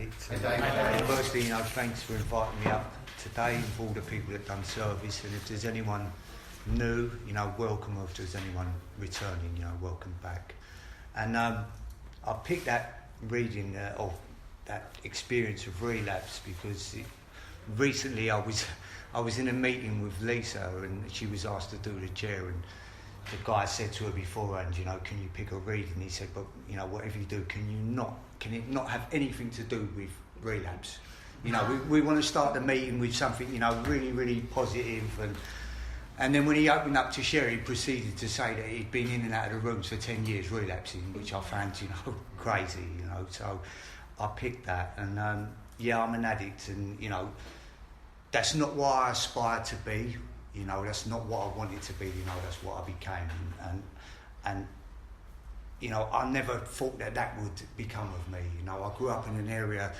Addict. Firstly, thanks for inviting me up today, for all the people that done service, and if there's anyone new, welcome, or if there's anyone returning, welcome back. And I picked that reading of that experience of relapse because recently I was in a meeting with Lisa, and she was asked to do the chair, and the guy said to her beforehand, can you pick a reading? He said, but whatever you do, can it not have anything to do with relapse? We want to start the meeting with something, really, really positive. And then when he opened up to share, he proceeded to say that he'd been in and out of the rooms for 10 years relapsing, which I found, crazy, So I picked that, and I'm an addict, and that's not what I aspired to be. That's not what I wanted to be. That's what I became, and I never thought that would become of me. I grew up in an area,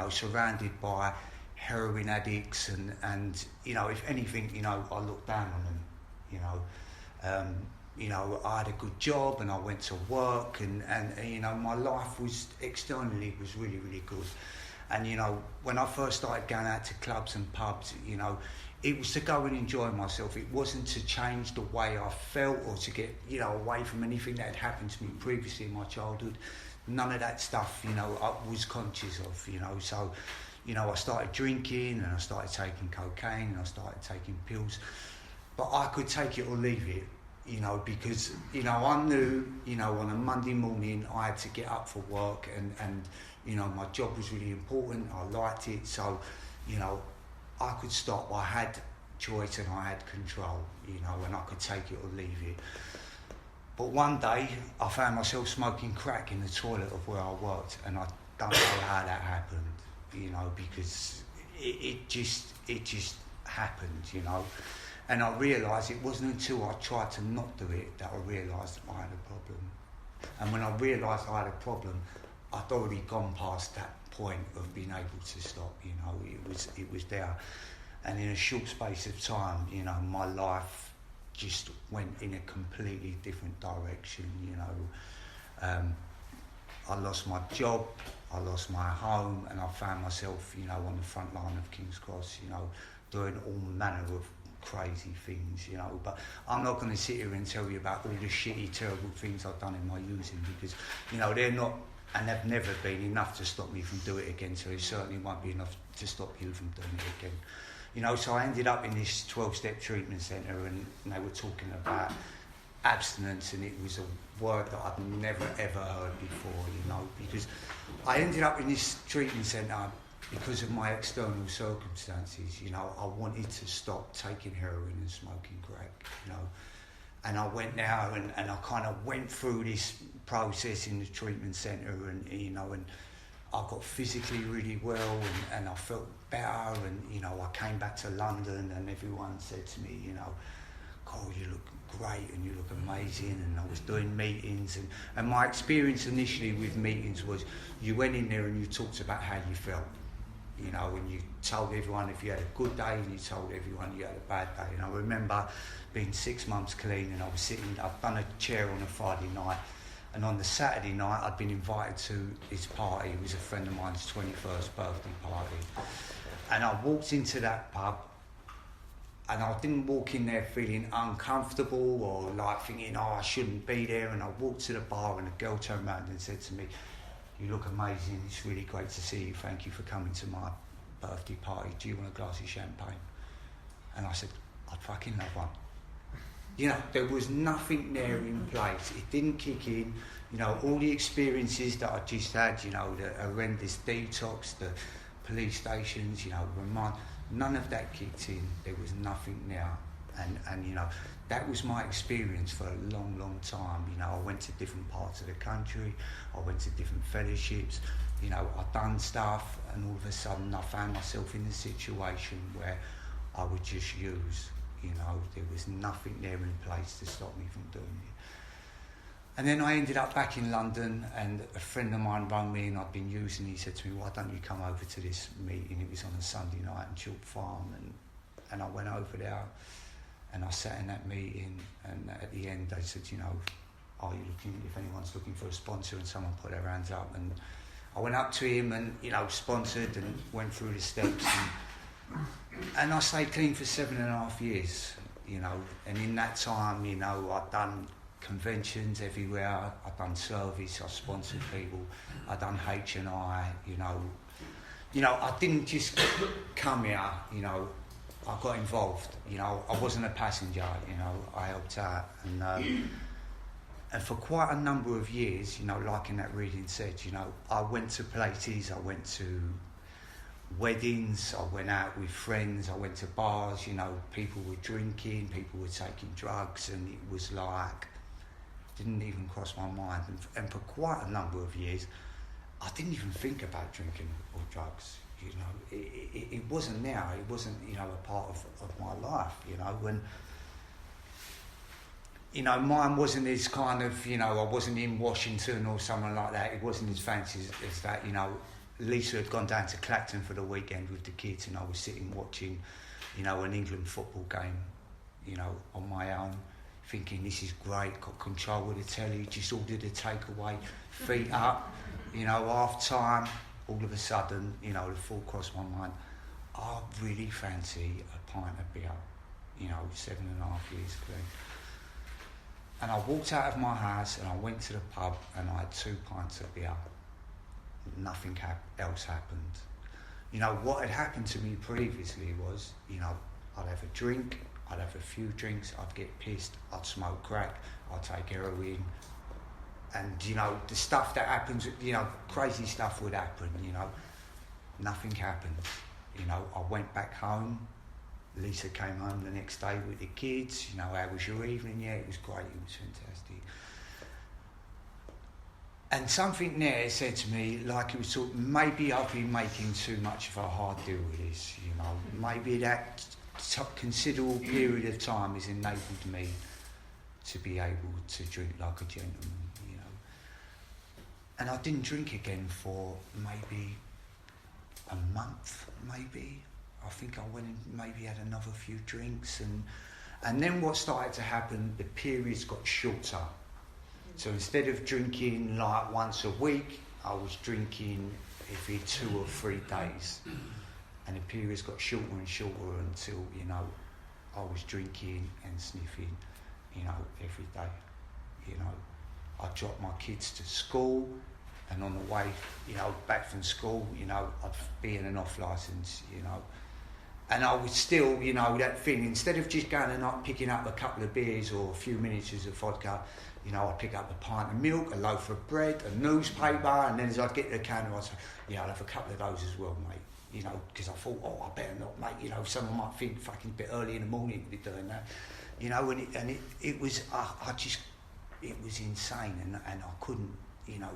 surrounded by heroin addicts, and if anything, I looked down on them. I had a good job, and I went to work, and my life was externally was really, really good. And when I first started going out to clubs and pubs, it was to go and enjoy myself. It wasn't to change the way I felt or to get away from anything that had happened to me previously in my childhood. None of that stuff I was conscious of. So I started drinking, and I started taking cocaine, and I started taking pills, but I could take it or leave it. Because I knew on a Monday morning I had to get up for work, and my job was really important. I liked it, so I could stop. I had choice and I had control, and I could take it or leave it. But one day I found myself smoking crack in the toilet of where I worked, and I don't know how that happened, because it just happened, And I realised it wasn't until I tried to not do it that I realised I had a problem. And when I realised I had a problem, I'd already gone past that point of being able to stop. It was there, and in a short space of time, my life just went in a completely different direction. I lost my job, I lost my home, and I found myself, on the front line of King's Cross, doing all manner of crazy things, but I'm not going to sit here and tell you about all the shitty, terrible things I've done in my using, because, they're not, and they've never been enough to stop me from doing it again, so it certainly won't be enough to stop you from doing it again. So I ended up in this 12-step treatment centre, and they were talking about abstinence, and it was a word that I'd never ever heard before, because I ended up in this treatment centre because of my external circumstances. I wanted to stop taking heroin and smoking crack, and I went there, and I kind of went through this process in the treatment centre, and and I got physically really well, and I felt better, and I came back to London, and everyone said to me, Cole, you look great and you look amazing, and I was doing meetings, and my experience initially with meetings was you went in there and you talked about how you felt, and you told everyone if you had a good day, and you told everyone you had a bad day. And I remember being 6 months clean, and I'd done a chair on a Friday night, and on the Saturday night I'd been invited to his party. It was a friend of mine's 21st birthday party, and I walked into that pub, and I didn't walk in there feeling uncomfortable or like thinking, I shouldn't be there. And I walked to the bar, and a girl turned around and said to me, you look amazing, it's really great to see you, thank you for coming to my birthday party, do you want a glass of champagne? And I said, I'd fucking love one. There was nothing there in place, it didn't kick in, all the experiences that I just had, the horrendous detox, the police stations, none of that kicked in, there was nothing there. And that was my experience for a long, long time. I went to different parts of the country, I went to different fellowships, I'd done stuff, and all of a sudden I found myself in a situation where I would just use, there was nothing there in place to stop me from doing it. And then I ended up back in London, and a friend of mine rang me, and I'd been using, he said to me, why don't you come over to this meeting? It was on a Sunday night in Chalk Farm, and I went over there, and I sat in that meeting, and at the end they said, are you looking, if anyone's looking for a sponsor, and someone put their hands up, and I went up to him and, you know, sponsored and went through the steps. And I stayed clean for 7.5 years, you know. And in that time, you know, I'd done conventions everywhere. I'd done service. I sponsored people. I'd done H&I, you know. You know, I didn't just come here, you know. I got involved, you know. I wasn't a passenger, you know. I helped out. And for quite a number of years, you know, like in that reading said, you know, I went to places, I went to weddings, I went out with friends, I went to bars, you know, people were drinking, people were taking drugs, and it was like, didn't even cross my mind. And for quite a number of years, I didn't even think about drinking or drugs, you know. It wasn't there, it wasn't, you know, a part of my life, you know. When, you know, mine wasn't as kind of, you know, I wasn't in Washington or something like that. It wasn't as fancy as that, you know. Lisa had gone down to Clacton for the weekend with the kids, and I was sitting watching, you know, an England football game, you know, on my own, thinking this is great, got control of the telly, just ordered a takeaway, feet up, you know, half time, all of a sudden, you know, the thought crossed my mind, I really fancy a pint of beer, you know, 7.5 years clean. And I walked out of my house and I went to the pub and I had 2 pints of beer. Nothing else happened. You know, what had happened to me previously was, you know, I'd have a drink, I'd have a few drinks, I'd get pissed, I'd smoke crack, I'd take heroin. And, you know, the stuff that happens, you know, crazy stuff would happen, you know. Nothing happened. You know, I went back home. Lisa came home the next day with the kids. You know, how was your evening? Yeah, it was great. It was fantastic. And something there said to me, like it was sort of, maybe I've been making too much of a hard deal with this, you know. Maybe that considerable period of time has enabled me to be able to drink like a gentleman, you know. And I didn't drink again for maybe a month, maybe. I think I went and maybe had another few drinks, and then what started to happen, the periods got shorter. So instead of drinking like once a week, I was drinking every 2 or 3 days. And the periods got shorter and shorter until, you know, I was drinking and sniffing, you know, every day. You know, I dropped my kids to school, and on the way, you know, back from school, you know, I'd be in an off licence, you know. And I was still, you know, that thing, instead of just going and not picking up a couple of beers or a few miniatures of vodka, you know, I'd pick up a pint of milk, a loaf of bread, a newspaper, and then as I'd get to the counter, I'd say, yeah, I'll have a couple of those as well, mate. You know, because I thought, oh, I better not, mate. You know, someone might think fucking a bit early in the morning to be doing that. You know, and it was, it was insane, and I couldn't, you know,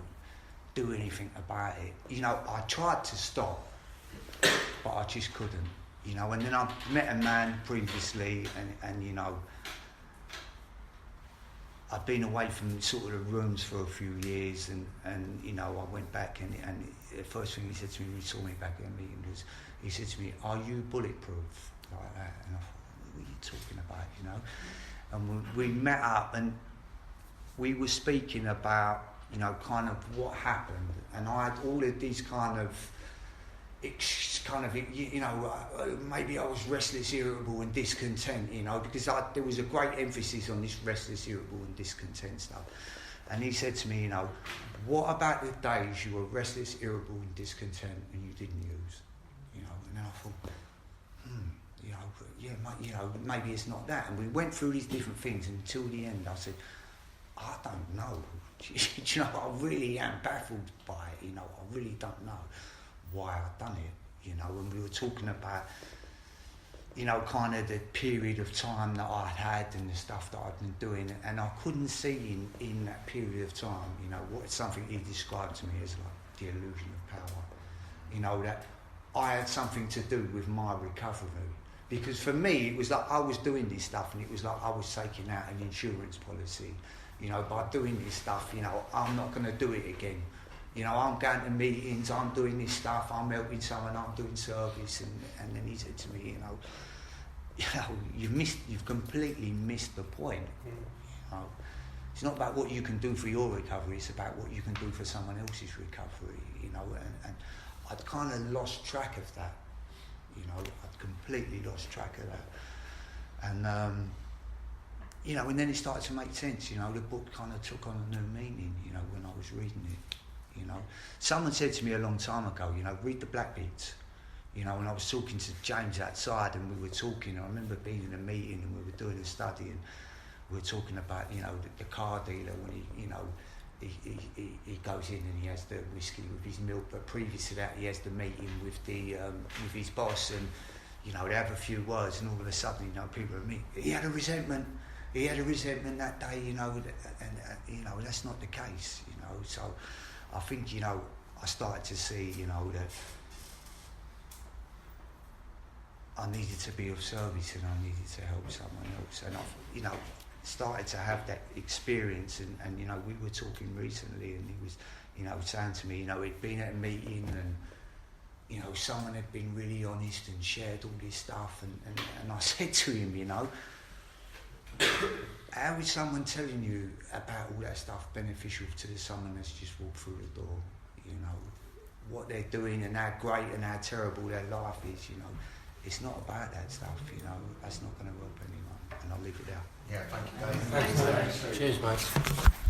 do anything about it. You know, I tried to stop, but I just couldn't. You know, and then I met a man previously, and you know, I'd been away from sort of the rooms for a few years, and you know, I went back, and the first thing he said to me when he saw me back at the meeting was, he said to me, "Are you bulletproof?" Like that, and I thought, what are you talking about, you know? And we met up, and we were speaking about, you know, kind of what happened, and I had all of these kind of, you know, maybe I was restless, irritable and discontent, you know, because there was a great emphasis on this restless, irritable and discontent stuff. And he said to me, you know, what about the days you were restless, irritable and discontent and you didn't use? You know, and then I thought, you know, yeah, you know, maybe it's not that. And we went through these different things, and until the end I said, I don't know. You know, I really am baffled by it, you know, I really don't know why I'd done it, you know, and we were talking about, you know, kind of the period of time that I'd had and the stuff that I'd been doing, and I couldn't see in that period of time, you know, what something he described to me as like the illusion of power, you know, that I had something to do with my recovery. Because for me, it was like I was doing this stuff, and it was like I was taking out an insurance policy, you know, by doing this stuff, you know, I'm not going to do it again. You know, I'm going to meetings, I'm doing this stuff, I'm helping someone, I'm doing service, and then he said to me, you know, you've completely missed the point, you know. It's not about what you can do for your recovery, it's about what you can do for someone else's recovery, you know, and I'd kind of lost track of that, you know, I'd completely lost track of that. And, you know, and then it started to make sense, you know, the book kind of took on a new meaning, you know, when I was reading it, you know. Someone said to me a long time ago, you know, read the black bits, you know, and I was talking to James outside and we were talking, I remember being in a meeting and we were doing a study and we were talking about, you know, the car dealer when he, you know, he goes in and he has the whiskey with his milk, but previous to that he has the meeting with his boss and, you know, they have a few words and all of a sudden, you know, people are meeting. He had a resentment that day, you know, and you know, that's not the case, you know. So I think, you know, I started to see, you know, that I needed to be of service and I needed to help someone else. And I, you know, started to have that experience and you know, we were talking recently and he was, you know, saying to me, you know, he'd been at a meeting and, you know, someone had been really honest and shared all this stuff and I said to him, you know, how is someone telling you about all that stuff beneficial to someone that's just walked through the door, you know, what they're doing and how great and how terrible their life is, you know. It's not about that stuff, you know, that's not going to help anyone, and I'll leave it there. Yeah, thank you, Dave. Thanks. Cheers, mate.